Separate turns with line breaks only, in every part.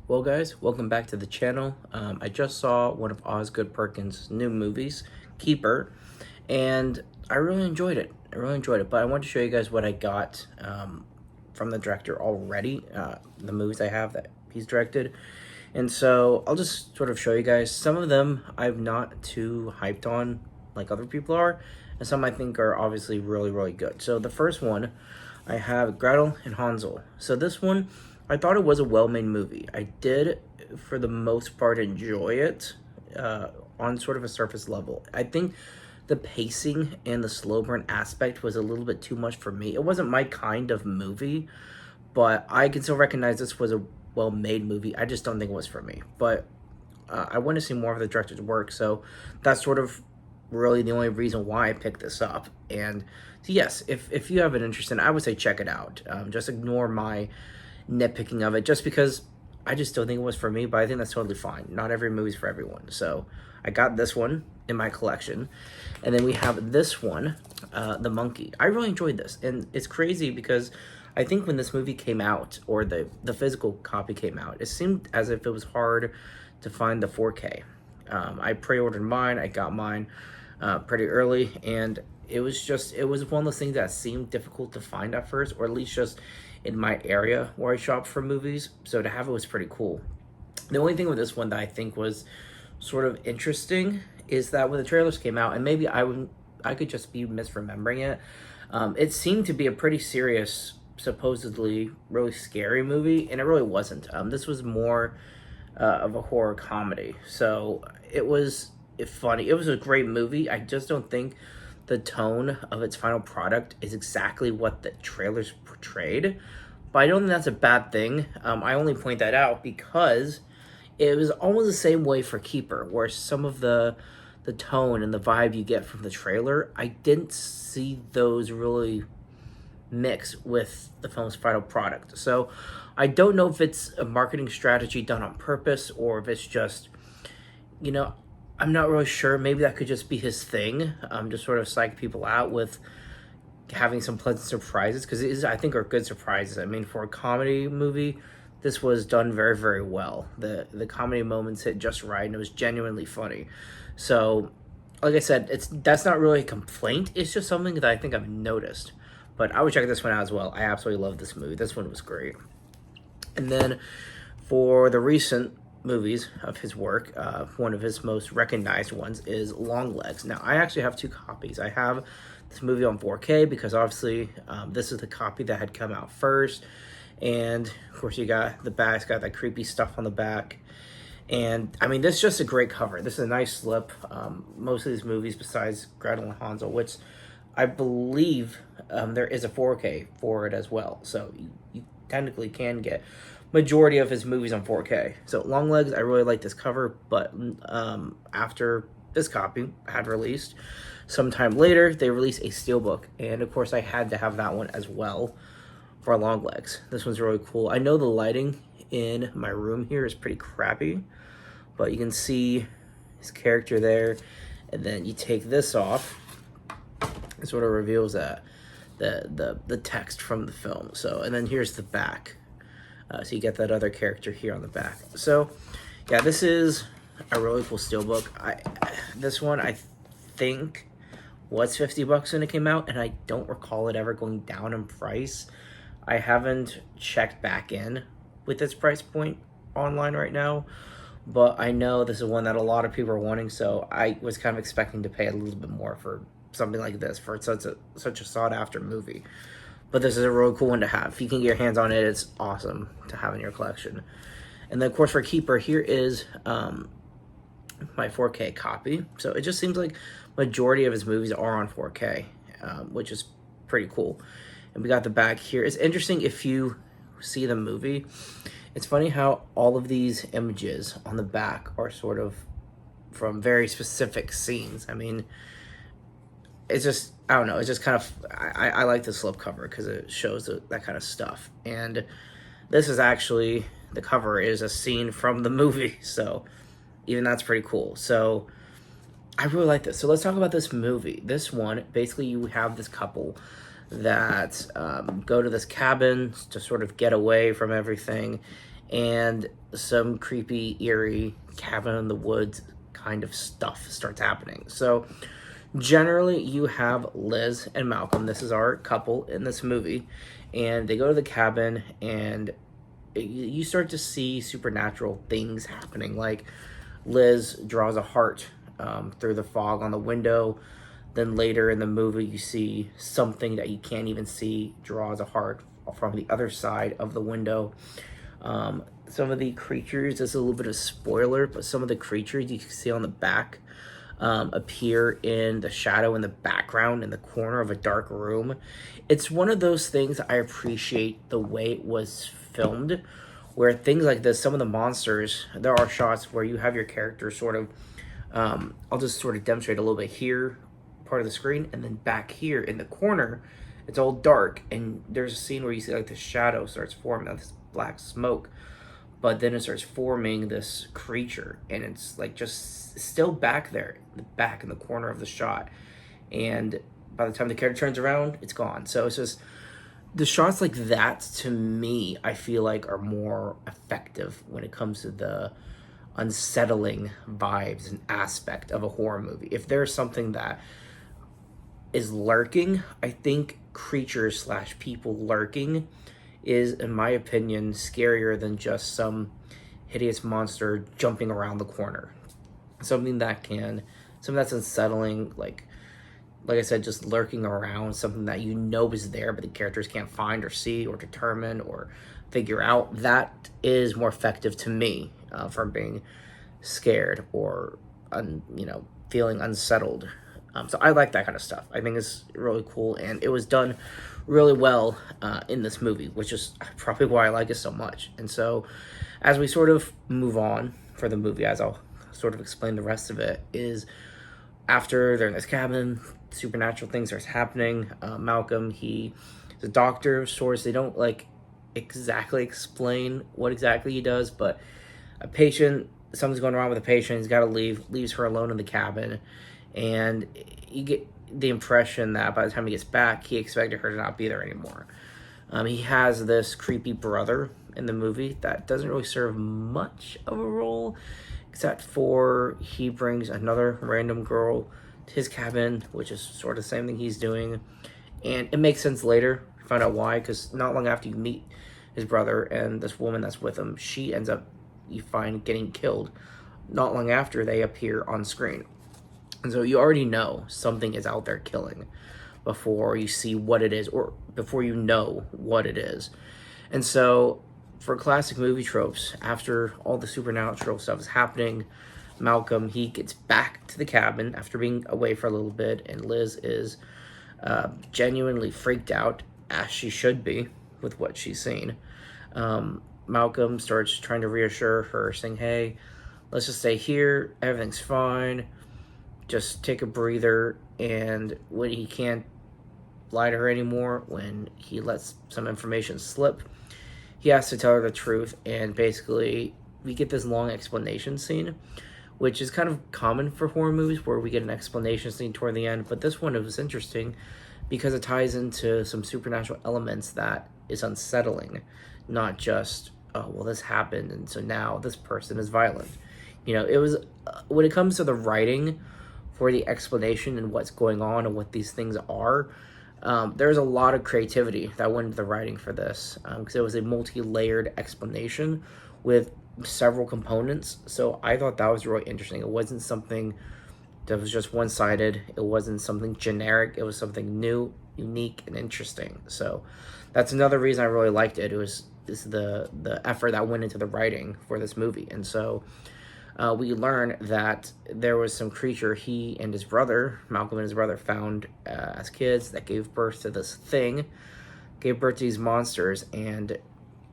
Well, guys, welcome back to the channel. I just saw one of Osgood Perkins' new movies, Keeper, and I really enjoyed it. But I want to show you guys what I got from the director already, the movies I have that he's directed. And so I'll just sort of show you guys. Some of them I'm not too hyped on like other people are, and some I think are obviously really, really good. So the first one, I have Gretel and Hansel. So this one, I thought it was a well-made movie. I did, for the most part, enjoy it on sort of a surface level. I think the pacing and the slow burn aspect was a little bit too much for me. It wasn't my kind of movie, but I can still recognize this was a well-made movie. I just don't think it was for me. But I want to see more of the director's work, so that's sort of really the only reason why I picked this up. And so yes, if you have an interest in it, I would say check it out. Just ignore my nitpicking of it, just because I just don't think it was for me, but I think that's totally fine. Not every movie's for everyone. So I got this one in my collection. And then we have this one, The Monkey. I really enjoyed this. And it's crazy because I think when this movie came out, or the physical copy came out, it seemed as if it was hard to find the 4K. I pre-ordered mine. I got mine pretty early, and it was one of those things that seemed difficult to find at first, or at least just in my area where I shop for movies. So to have it was pretty cool. The only thing with this one that I think was sort of interesting is that when the trailers came out, and maybe I could just be misremembering it, it seemed to be a pretty serious, supposedly really scary movie, and it really wasn't. This was more of a horror comedy. So it was funny. It was a great movie. I just don't think the tone of its final product is exactly what the trailers portrayed. But I don't think that's a bad thing. I only point that out because it was almost the same way for Keeper, where some of the tone and the vibe you get from the trailer, I didn't see those really mix with the film's final product. So I don't know if it's a marketing strategy done on purpose, or if it's just, I'm not really sure. Maybe that could just be his thing, just sort of psych people out with having some pleasant surprises, because it is, I think, are good surprises. I mean, for a comedy movie, this was done very, very well. The comedy moments hit just right, and it was genuinely funny. So, like I said, that's not really a complaint. It's just something that I think I've noticed. But I would check this one out as well. I absolutely love this movie. This one was great. And then for the recent movies of his work, one of his most recognized ones is Longlegs. Now, I actually have two copies. I have this movie on 4K because obviously this is the copy that had come out first. And of course, you got the back, it's got that creepy stuff on the back. And I mean, this is just a great cover. This is a nice slip. Most of these movies, besides Gretel and Hansel, which I believe there is a 4K for it as well. So you technically can get majority of his movies on 4K. So Longlegs, I really like this cover, but after this copy had released, sometime later, they released a steelbook. And of course, I had to have that one as well for Longlegs. This one's really cool. I know the lighting in my room here is pretty crappy, but you can see his character there. And then you take this off, it sort of reveals that the text from the film. So, and then here's the back. So you get that other character here on the back. So, yeah, this is a really cool steelbook. This one I think was $50 when it came out, and I don't recall it ever going down in price. I haven't checked back in with its price point online right now, but I know this is one that a lot of people are wanting, so I was kind of expecting to pay a little bit more for something like this, for such a sought-after movie. But this is a really cool one to have. If you can get your hands on it, it's awesome to have in your collection. And then, of course, for Keeper, here is my 4K copy. So it just seems like majority of his movies are on 4K, which is pretty cool. And we got the back here. It's interesting if you see the movie. It's funny how all of these images on the back are sort of from very specific scenes. I mean, it's just, I don't know, it's just kind of, I like the slipcover because it shows that kind of stuff. And this is actually, the cover is a scene from the movie, so even that's pretty cool. So I really like this. So let's talk about this movie. This one, basically you have this couple that go to this cabin to sort of get away from everything, and some creepy, eerie cabin in the woods kind of stuff starts happening. So generally, you have Liz and Malcolm. This is our couple in this movie, and they go to the cabin, and you start to see supernatural things happening. Like Liz draws a heart through the fog on the window. Then later in the movie, you see something that you can't even see draws a heart from the other side of the window. Some of the creatures, this is a little bit of a spoiler, but some of the creatures you can see on the back appear in the shadow in the background in the corner of a dark room. It's one of those things I appreciate the way it was filmed, where things like this, some of the monsters, there are shots where you have your character sort of, I'll just sort of demonstrate a little bit here, part of the screen, and then back here in the corner, it's all dark, and there's a scene where you see like the shadow starts forming, this black smoke, but then it starts forming this creature, and it's like just still back there, back in the corner of the shot, and by the time the character turns around, it's gone. So it's just the shots like that, to me, I feel like are more effective when it comes to the unsettling vibes and aspect of a horror movie. If there's something that is lurking, I think creatures slash people lurking is, in my opinion, scarier than just some hideous monster jumping around the corner. Something that's unsettling, like I said, just lurking around, something that you know is there, but the characters can't find or see or determine or figure out. That is more effective to me from being scared or, feeling unsettled. So I like that kind of stuff. I think it's really cool, and it was done really well in this movie, which is probably why I like it so much. And so as we sort of move on for the movie, as I'll sort of explain the rest of it, is after they're in this cabin, supernatural things are happening. Malcolm, he's a doctor of sorts. They don't like exactly explain what exactly he does, but a patient, something's going wrong with the patient, he's got to leaves her alone in the cabin, and you get the impression that by the time he gets back, he expected her to not be there anymore. He has this creepy brother in the movie that doesn't really serve much of a role, except for he brings another random girl to his cabin, which is sort of the same thing he's doing. And it makes sense later. You find out why, because not long after you meet his brother and this woman that's with him, she ends up, you find, getting killed not long after they appear on screen. And so you already know something is out there killing before you see what it is, or before you know what it is. And so for classic movie tropes, after all the supernatural stuff is happening, Malcolm, he gets back to the cabin after being away for a little bit, and Liz is genuinely freaked out, as she should be with what she's seen. Malcolm starts trying to reassure her, saying, hey, let's just stay here, everything's fine, just take a breather. And when he can't lie to her anymore, when he lets some information slip, he has to tell her the truth. And basically we get this long explanation scene, which is kind of common for horror movies, where we get an explanation scene toward the end. But this one, it was interesting because it ties into some supernatural elements that is unsettling, not just, oh, well, this happened, and so now this person is violent. It was, when it comes to the writing for the explanation and what's going on and what these things are, there's a lot of creativity that went into the writing for this, because it was a multi-layered explanation with several components. So I thought that was really interesting. It wasn't something that was just one-sided. It wasn't something generic. It was something new, unique, and interesting. So that's another reason I really liked it. It was the effort that went into the writing for this movie. And so we learn that there was some creature he and his brother, Malcolm and his brother, found as kids that gave birth to this thing, gave birth to these monsters. And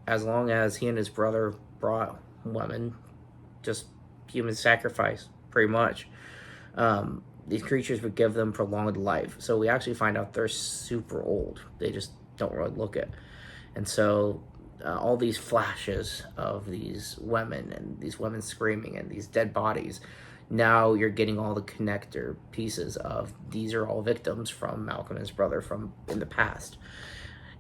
as long as he and his brother brought women, just human sacrifice, pretty much, these creatures would give them prolonged life. So we actually find out they're super old. They just don't really look it. And so all these flashes of these women and these women screaming and these dead bodies, now you're getting all the connector pieces of these are all victims from Malcolm and his brother from in the past.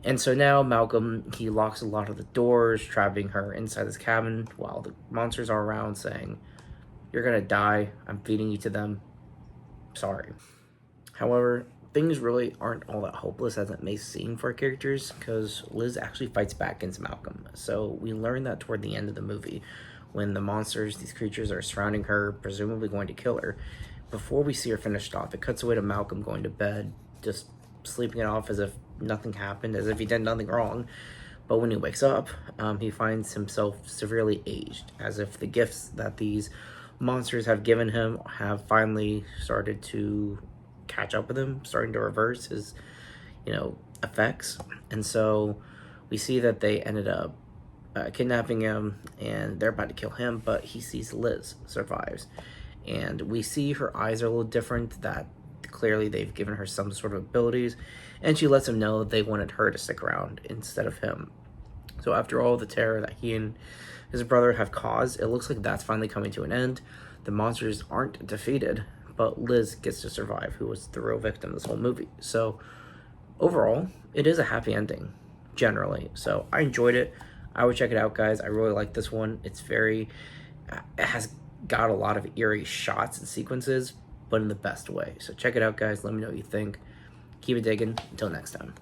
And so now Malcolm, he locks a lot of the doors, trapping her inside this cabin while the monsters are around saying, "You're gonna die. I'm feeding you to them. Sorry." However, things really aren't all that hopeless as it may seem for characters, because Liz actually fights back against Malcolm. So we learn that toward the end of the movie, when the monsters, these creatures, are surrounding her, presumably going to kill her. Before we see her finished off, it cuts away to Malcolm going to bed, just sleeping it off as if nothing happened, as if he did nothing wrong. But when he wakes up, he finds himself severely aged, as if the gifts that these monsters have given him have finally started to catch up with him, starting to reverse his, effects. And so we see that they ended up kidnapping him, and they're about to kill him, but he sees Liz survives. And we see her eyes are a little different, that clearly they've given her some sort of abilities, and she lets him know that they wanted her to stick around instead of him. So after all the terror that he and his brother have caused, it looks like that's finally coming to an end. The monsters aren't defeated, but Liz gets to survive, who was the real victim of this whole movie. So overall, it is a happy ending, generally. So I enjoyed it. I would check it out, guys. I really like this one. It has got a lot of eerie shots and sequences, but in the best way. So check it out, guys. Let me know what you think. Keep it digging. Until next time.